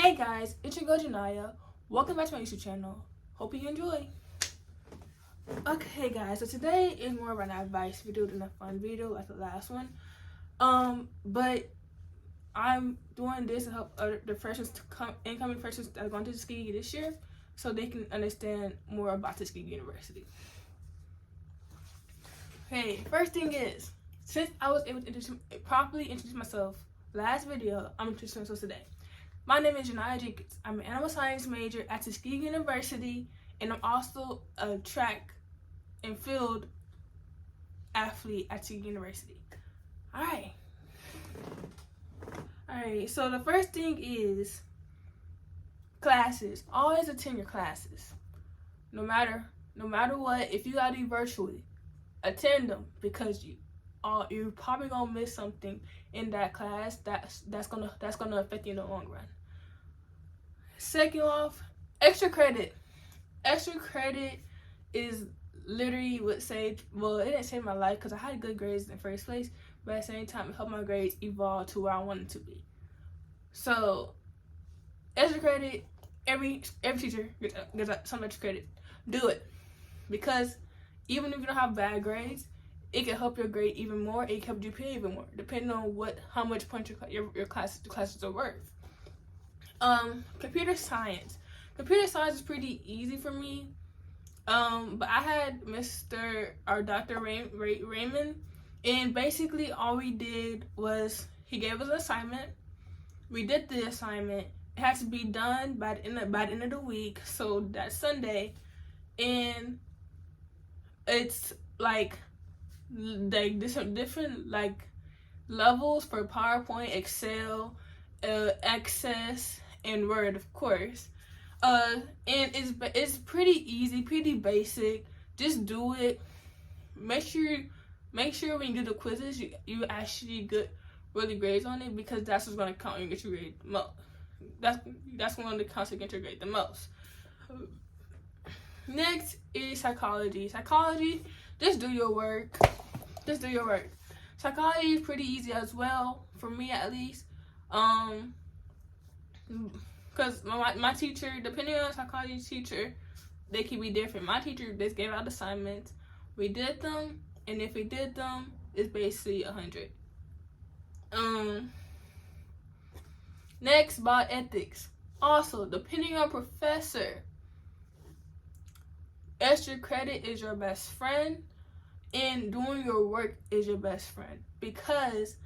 Hey guys, it's your girl Janaya. Welcome back to my YouTube channel. Hope you enjoy. Okay guys, so today is more of an advice video than a fun video like the last one. But I'm doing this to help the freshmen incoming freshmen that are going to Tuskegee this year, so they can understand more about Tuskegee University. Okay, first thing is, since I was able to properly introduce myself last video, I'm introducing myself today. My name is Janaya Jenkins. I'm an animal science major at Tuskegee University, and I'm also a track and field athlete at Tuskegee University. Alright, so the first thing is classes. Always attend your classes. No matter what, if you gotta do virtually, attend them, because you're probably gonna miss something in that class that's gonna affect you in the long run. Second off, extra credit. Extra credit is literally what saved, well, it didn't save my life because I had good grades in the first place, but at the same time it helped my grades evolve to where I wanted to be. So extra credit, every teacher gets some extra credit. Do it, because even if you don't have bad grades, it can help your grade even more. It can help you pay even more, depending on how much points your classes are worth. Computer science. Computer science is pretty easy for me. But I had Dr. Raymond, and basically all we did was he gave us an assignment. We did the assignment. It had to be done by the end of the week, so that's Sunday, and it's like different like levels for PowerPoint, Excel, Access, and Word, of course. And it's pretty easy, pretty basic. Just do it. Make sure when you do the quizzes, you actually get really grades on it, because that's what's gonna count and get your grade the most. That's one of the counts to get your grade the most. Next is psychology. Psychology, just do your work. Just do your work. Psychology is pretty easy as well, for me at least. Because my teacher, depending on psychology teacher, they can be different. My teacher just gave out assignments. We did them, and if we did them, it's basically 100. Next, bioethics. Also, depending on professor, extra credit is your best friend, and doing your work is your best friend, because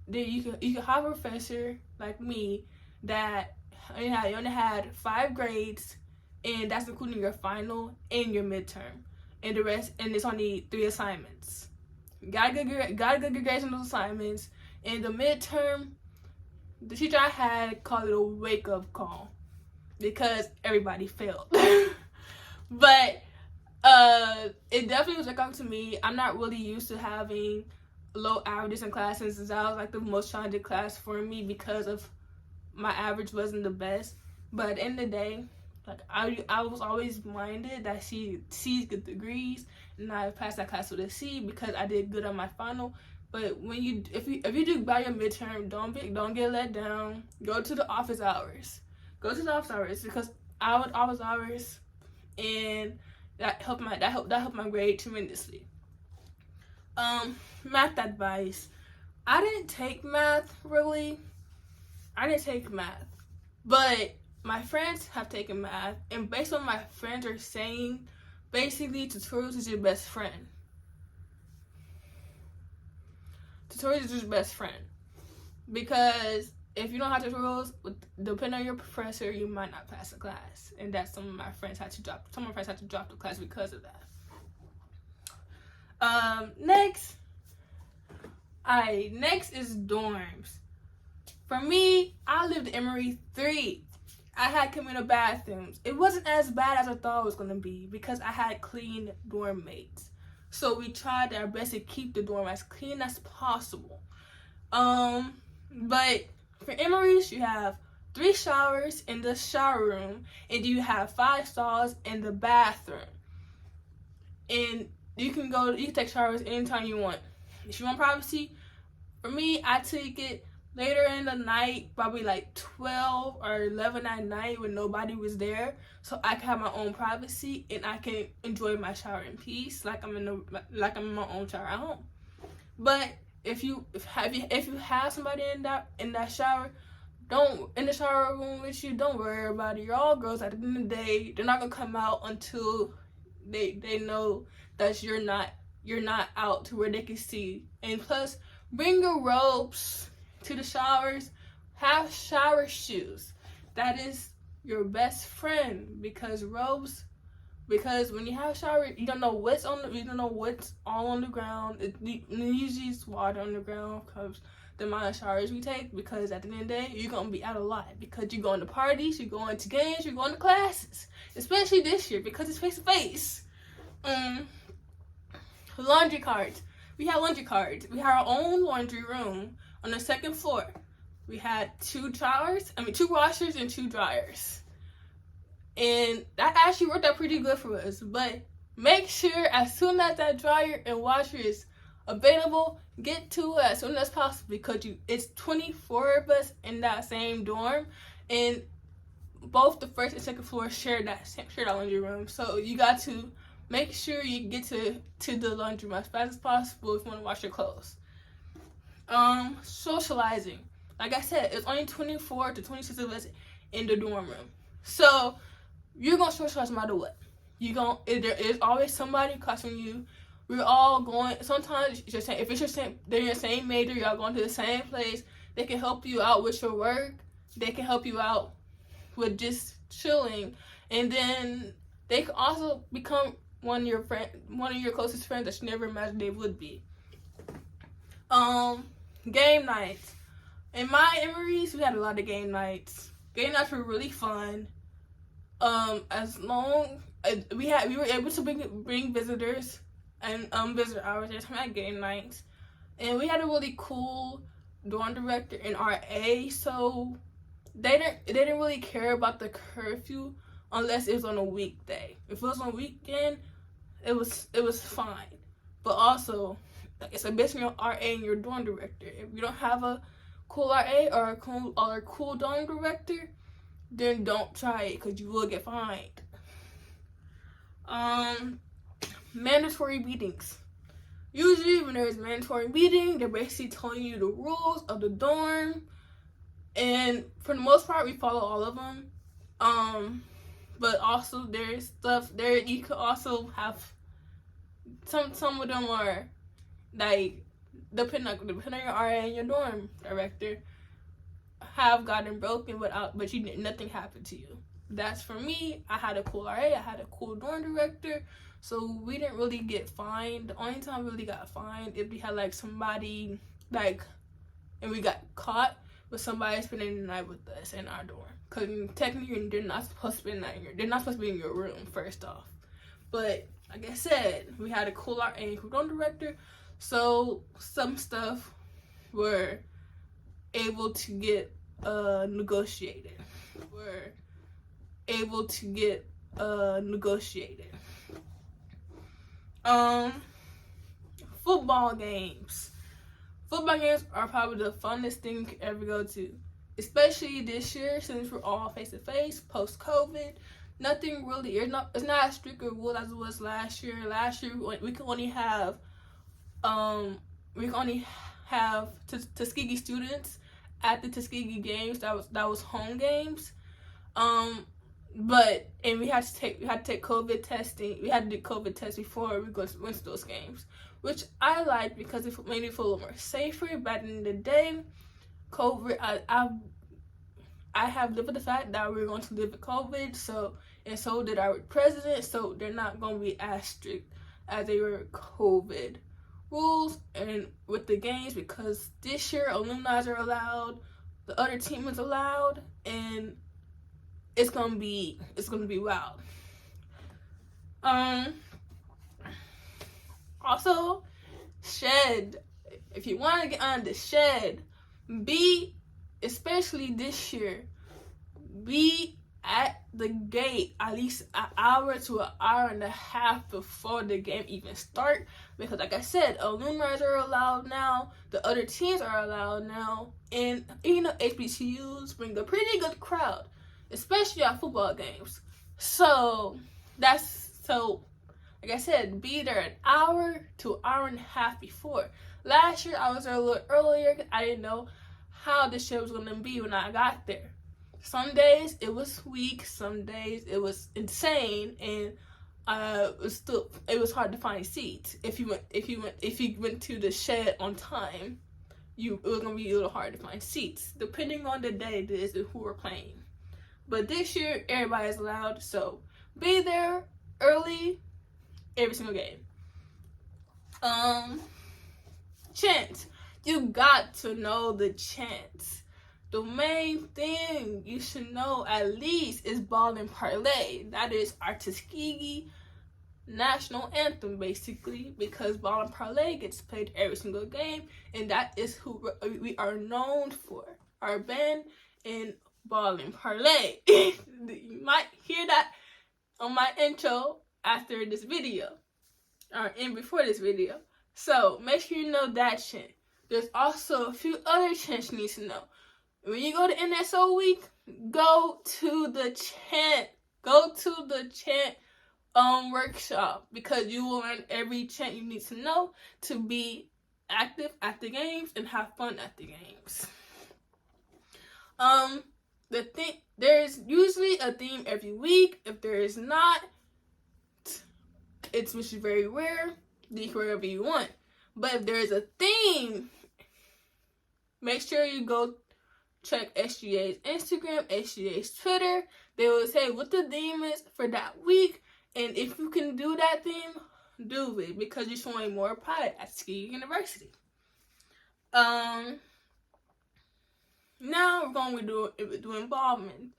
then you can have a professor like me that you only had 5 grades, and that's including your final and your midterm, and the rest, and it's only 3 assignments. Got good grades on those assignments. And the midterm, the teacher I had called it a wake-up call, because everybody failed. But it definitely was a wake-up to me. I'm not really used to having low averages in classes, since that was like the most challenging class for me, because of my average wasn't the best. But at the end of the day, like I was always minded that C's get degrees, and I passed that class with a C because I did good on my final. But when if you do bad your midterm, don't get let down. Go to the office hours. Go to the office hours, because I would office hours, and that helped my grade tremendously. Math advice. I didn't take math, really. I didn't take math, but my friends have taken math, and based on what my friends are saying, basically tutorials is your best friend. Tutorials is your best friend, because if you don't have tutorials, depending on your professor, you might not pass the class, and that's some of my friends had to drop the class because of that. Next is dorms. For me, I lived in Emory 3. I had communal bathrooms. It wasn't as bad as I thought it was going to be, because I had clean dorm mates. So we tried our best to keep the dorm as clean as possible. But for Emory's, you have 3 showers in the shower room, and you have 5 stalls in the bathroom. And you can take showers anytime you want. If you want privacy, for me, I take it later in the night, probably like 12 or 11 at night when nobody was there, so I can have my own privacy and I can enjoy my shower in peace, like I'm in my own shower at home. But if you have somebody in that shower, in the shower room with you, don't worry about it. You're all girls. At the end of the day, they're not gonna come out until they know that you're not out to where they can see. And plus, bring your robes to the showers. Have shower shoes. That is your best friend, because when you have a shower, you don't know what's all on the ground. It usually is water on the ground because the amount of showers we take. Because at the end of the day, you're gonna be out a lot because you're going to parties, you're going to games, you're going to classes. Especially this year because it's face to face. Laundry cards. We have laundry cards. We have our own laundry room on the second floor. We had 2 washers and 2 dryers. And that actually worked out pretty good for us. But make sure as soon as that dryer and washer is available, get to it as soon as possible, because it's 24 of us in that same dorm, and both the first and second floor share that laundry room. So you got to make sure you get to the laundry room as fast as possible if you want to wash your clothes. Socializing. Like I said, it's only 24 to 26 of us in the dorm room. So you're going to socialize no matter what. There is always somebody cussing you. We're all going, sometimes they're in your same major, y'all going to the same place. They can help you out with your work. They can help you out with just chilling. And then they can also become one of your closest friends that you never imagined they would be. Game nights. In my memories, we had a lot of game nights. Game nights were really fun. As long as we were able to bring visitors and visitor hours every time at game nights, and we had a really cool dorm director and RA, so they didn't really care about the curfew unless it was on a weekday. If it was on a weekend, it was fine. But also, it's a based on your RA and your dorm director. If you don't have a cool RA or a cool dorm director, then don't try it because you will get fined. Mandatory meetings. Usually when there's mandatory meeting, they're basically telling you the rules of the dorm, and for the most part we follow all of them. But also there's stuff there you could also have some of them are like depending on your RA and your dorm director have gotten broken but nothing happened to you. That's for me. I had a cool RA, I had a cool dorm director, so we didn't really get fined. The only time we really got fined if we had like somebody and we got caught with somebody spending the night with us in our dorm. Cause technically they're not supposed to spend the night they're not supposed to be in your room first off. But like I said, we had a cool RA and cool dorm director, so some stuff were able to get negotiated. Football games. Football games are probably the funnest thing you could ever go to, especially this year since we're all face to face post COVID. Nothing really. It's not as strict a rule as it was last year. Last year we could only have Tuskegee students at the Tuskegee games. That was home games. But we had to take COVID testing. We had to do COVID tests before we went to those games, which I liked because it made me feel a little more safer. But at the end of the day, COVID. I have lived with the fact that we're going to live with COVID. So did our president. So they're not going to be as strict as they were COVID rules. And with the games, because this year alumni are allowed, the other team is allowed, and it's gonna be wild. Also, shed. If you want to get on the shed, especially this year, be at the gate at least an hour to an hour and a half before the game even start, because like I said, alumni are allowed now, the other teams are allowed now, And you know, HBCUs bring a pretty good crowd, especially at football games. So like I said, be there an hour to an hour and a half before. Last year I was there a little earlier because I didn't know how the show was gonna be when I got there. Some days it was weak, some days it was insane, and it was hard to find seats. If you went to the shed on time, it was gonna be a little hard to find seats, depending on the day it is and who we're playing. But this year everybody's allowed, so be there early every single game. Chants. You got to know the chants. The main thing you should know at least is Ball and Parlay. That is our Tuskegee national anthem, basically, because Ball and Parlay gets played every single game, and that is who we are known for. Our band in Ball and Parlay. You might hear that on my intro after this video, or in before this video. So make sure you know that chant. There's also a few other chants you need to know. When you go to NSO week, go to the chant. Workshop, because you will learn every chant you need to know to be active at the games and have fun at the games. There's usually a theme every week. If there is not, which is very rare, you can wherever you want. But if there is a theme, make sure you go check SGA's Instagram, SGA's Twitter. They will say what the theme is for that week. And if you can do that theme, do it, because you're showing more pride at Tuskegee University. Now we're going to do involvement.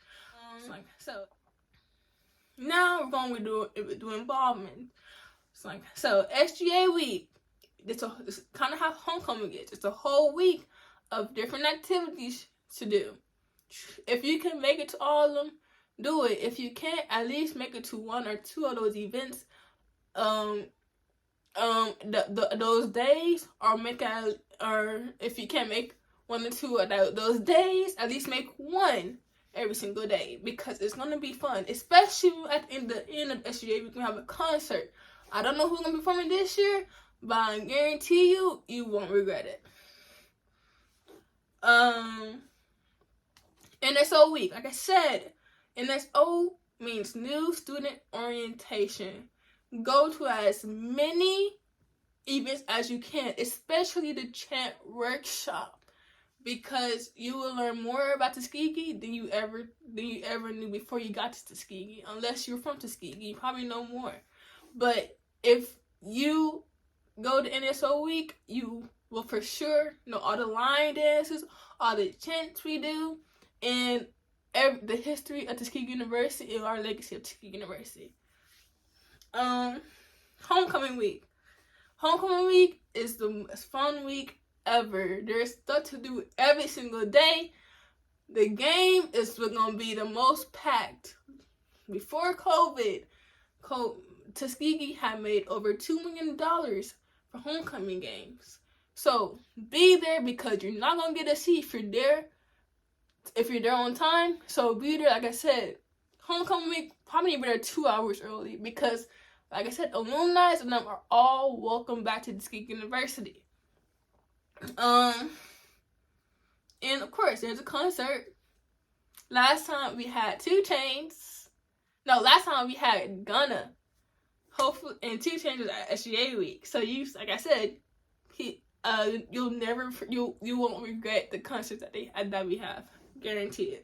Now we're going to do involvement. So SGA week, it's kind of how homecoming is. It's a whole week of different activities to do. If you can make it to all of them, do it. If you can't, at least make it to one or two of those events. Those days, or if you can't make one or two of those days, at least make one every single day, because it's gonna be fun. Especially at the end of SGA, we can have a concert. I don't know who's gonna be performing this year, but I guarantee you won't regret it. NSO week, like I said, NSO means New Student Orientation. Go to as many events as you can, especially the chant workshop, because you will learn more about Tuskegee than you ever knew before you got to Tuskegee. Unless you're from Tuskegee, you probably know more. But if you go to NSO week, you will for sure know all the line dances, all the chants we do, and the history of Tuskegee University and our legacy of Tuskegee University. Homecoming week. Homecoming week is the most fun week ever. There's stuff to do every single day. The game is going to be the most packed. Before COVID, Tuskegee had made over $2 million for homecoming games. So be there, because you're not going to get a seat if you're there on time. So be there, like I said, homecoming week, probably be there 2 hours early, because, like I said, alumni and them are all welcome back to Tuskegee University. And of course, there's a concert. Last time we had 2 Chainz. No, last time we had Gunna. Hopefully, and 2 Chainz was at SGA week. So like I said, you won't regret the concerts that we have. Guaranteed.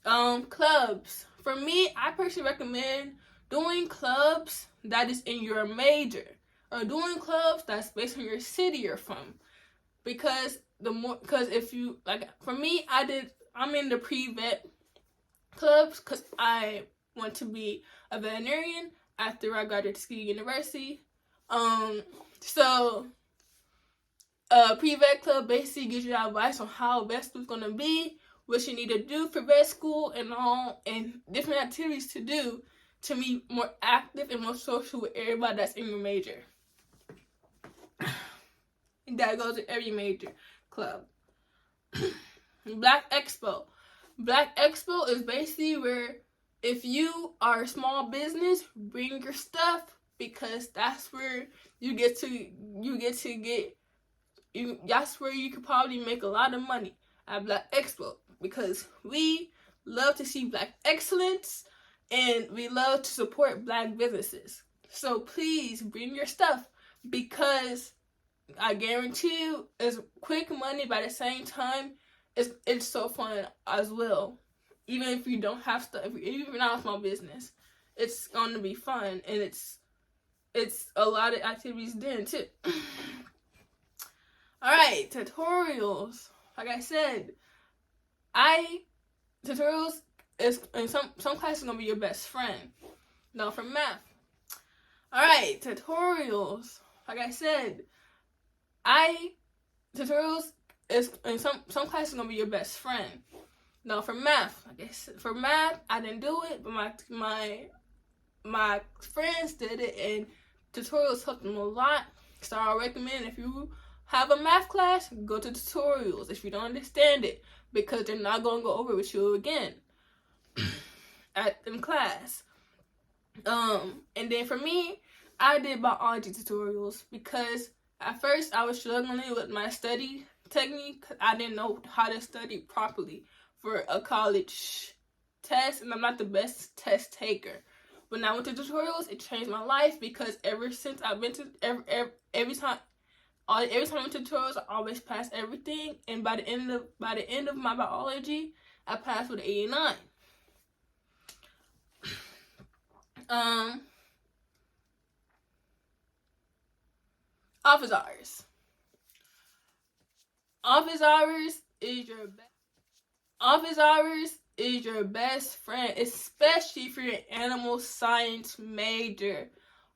Clubs. For me, I personally recommend doing clubs that is in your major, or doing clubs that's based on your city you're from. Because if you, like, for me, I'm in the pre-vet clubs because I want to be a veterinarian after I graduated Tuskegee University. So pre-vet club basically gives you advice on how vet school's gonna be, what you need to do for vet school, and different activities to do to be more active and more social with everybody that's in your major. And that goes to every major club. Black Expo. Black Expo is basically where if you are a small business, bring your stuff, because that's where that's where you could probably make a lot of money at Black Expo, because we love to see Black excellence and we love to support Black businesses. So please bring your stuff, because I guarantee you it's quick money, but at the same time it's so fun as well. Even if you don't have stuff, even if you're not a small business, it's going to be fun, and it's a lot of activities then too. Alright, tutorials. Like I said, tutorials is in some classes gonna be your best friend. Now for math. Alright, tutorials. Like I said, tutorials is in some classes gonna be your best friend. Now for math, like I said, for math, I didn't do it, but my friends did it, and tutorials helped them a lot. So I recommend, if you have a math class, go to tutorials if you don't understand it, because they're not gonna go over with you again in class. And then for me, I did biology tutorials, because at first I was struggling with my study technique, because I didn't know how to study properly for a college test, and I'm not the best test taker. When I went to tutorials, it changed my life, because ever since I've been to every time I went to tutorials, I always passed everything, and by the end of my biology, I passed with an 89. Office hours. Office hours is your best. Office hours is your best friend, especially if you're an animal science major.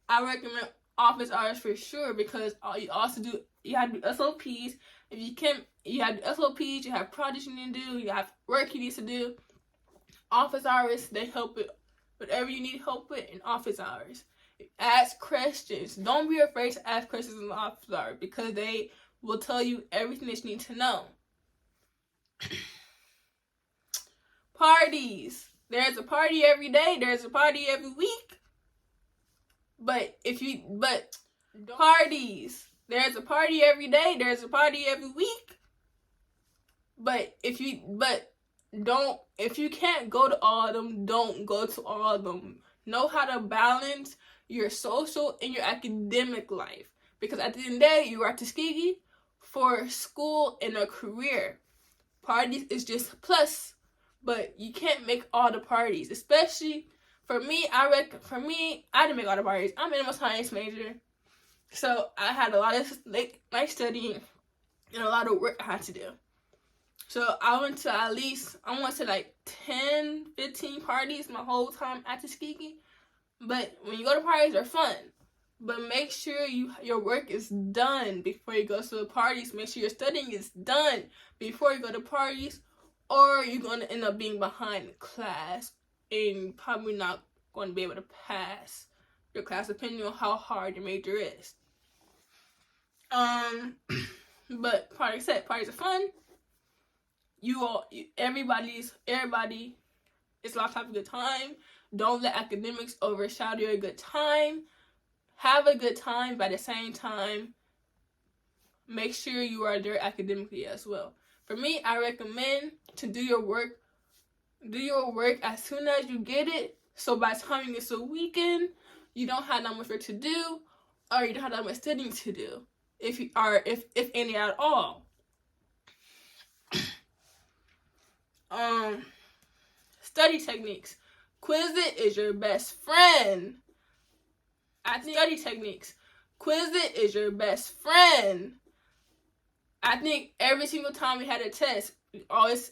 I recommend office hours for sure, because you have to do SOPs. If you can't, you have SOPs, you have projects you need to do, you have work you need to do. Office hours, they help with whatever you need help with in office hours. Ask questions. Don't be afraid to ask questions in the office hours, because they will tell you everything that you need to know. Parties. There's a party every day. There's a party every week. Parties. There's a party every day. There's a party every week. If you can't go to all of them, don't go to all of them. Know how to balance your social and your academic life, because at the end of the day, you are at Tuskegee for school and a career. Parties is just a plus, but you can't make all the parties. Especially for me, I didn't make all the parties. I'm an animal science major, so I had a lot of night studying and a lot of work I had to do. So I went to like 10, 15 parties my whole time at Tuskegee. But when you go to parties, they're fun. But make sure your work is done before you go to the parties. Make sure your studying is done before you go to parties, or you're going to end up being behind in class and probably not going to be able to pass your class, depending on how hard your major is. But like I said, parties are fun. Everybody is allowed to have a good time. Don't let academics overshadow your good time. Have a good time, but at the same time, make sure you are there academically as well. For me, I recommend to do your work as soon as you get it. So by the time you get to the weekend, you don't have that much work to do, or you don't have that much studying to do, if any at all. Study techniques. Quizlet is your best friend. Study techniques. Quizlet is your best friend. I think every single time we had a test, we always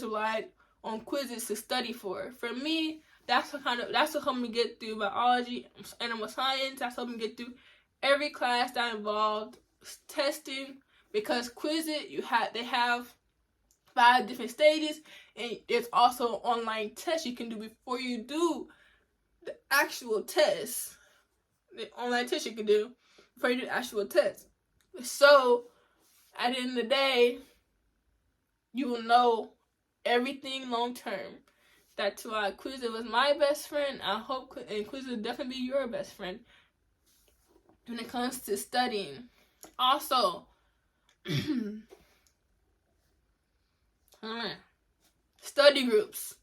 relied on quizzes to study for. For me, that's what helped me get through biology, animal science. That's helped me get through every class that involved testing, because Quizlet they have 5 different stages, and there's also online tests you can do before you do the actual test. The online test you can do before you do the actual test. So at the end of the day, you will know everything long term. That's why Quiza was my best friend. I hope, and Quiza will definitely be your best friend when it comes to studying. Also, study groups.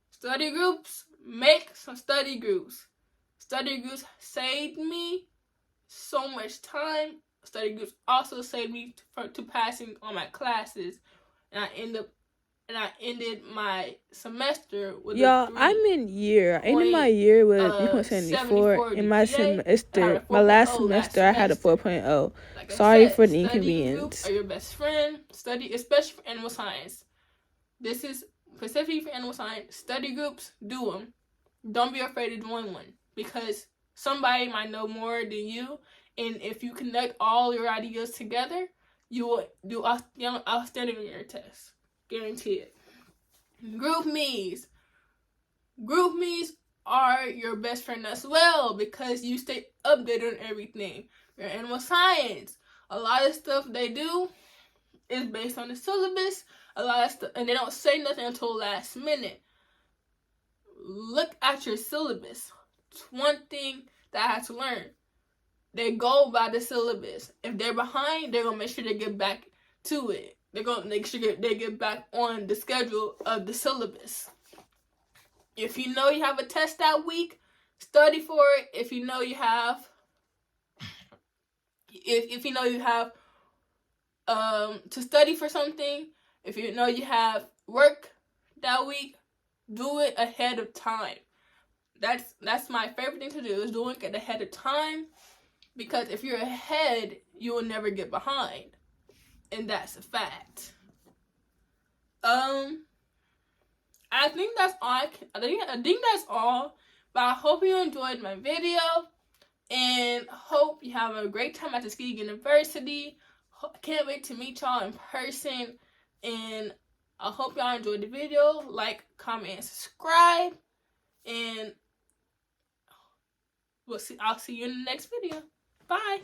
Study groups, make some study groups. Study groups saved me so much time. Study groups also saved me to passing on my classes, and I ended my semester with Y'all, I'm in year. I ended my year with 3.74. In my semester, my last semester, I had a 4.0. Like Sorry said, for the inconvenience. Study groups are your best friend. Study, especially for animal science. This is specifically for animal science. Study groups, do them. Don't be afraid of doing one, because somebody might know more than you, and if you connect all your ideas together, you will do outstanding on your test. Guarantee it. Group me's. Group me's are your best friend as well, because you stay updated on everything. Your animal science, a lot of stuff they do is based on the syllabus. A lot of stuff, and they don't say nothing until last minute. Look at your syllabus. It's one thing that I had to learn. They go by the syllabus. If they're behind, they're gonna make sure they get back to it. They're gonna make sure they get back on the schedule of the syllabus. If you know you have a test that week, study for it. If you know you have, if you know you have to study for something, if you know you have work that week, do it ahead of time. That's my favorite thing to do, is doing it ahead of time, because if you're ahead, you will never get behind, and that's a fact. I think that's all. I think that's all. But I hope you enjoyed my video, and hope you have a great time at Tuskegee University. Can't wait to meet y'all in person, and I hope y'all enjoyed the video. Like, comment, and subscribe, and I'll see you in the next video. Bye.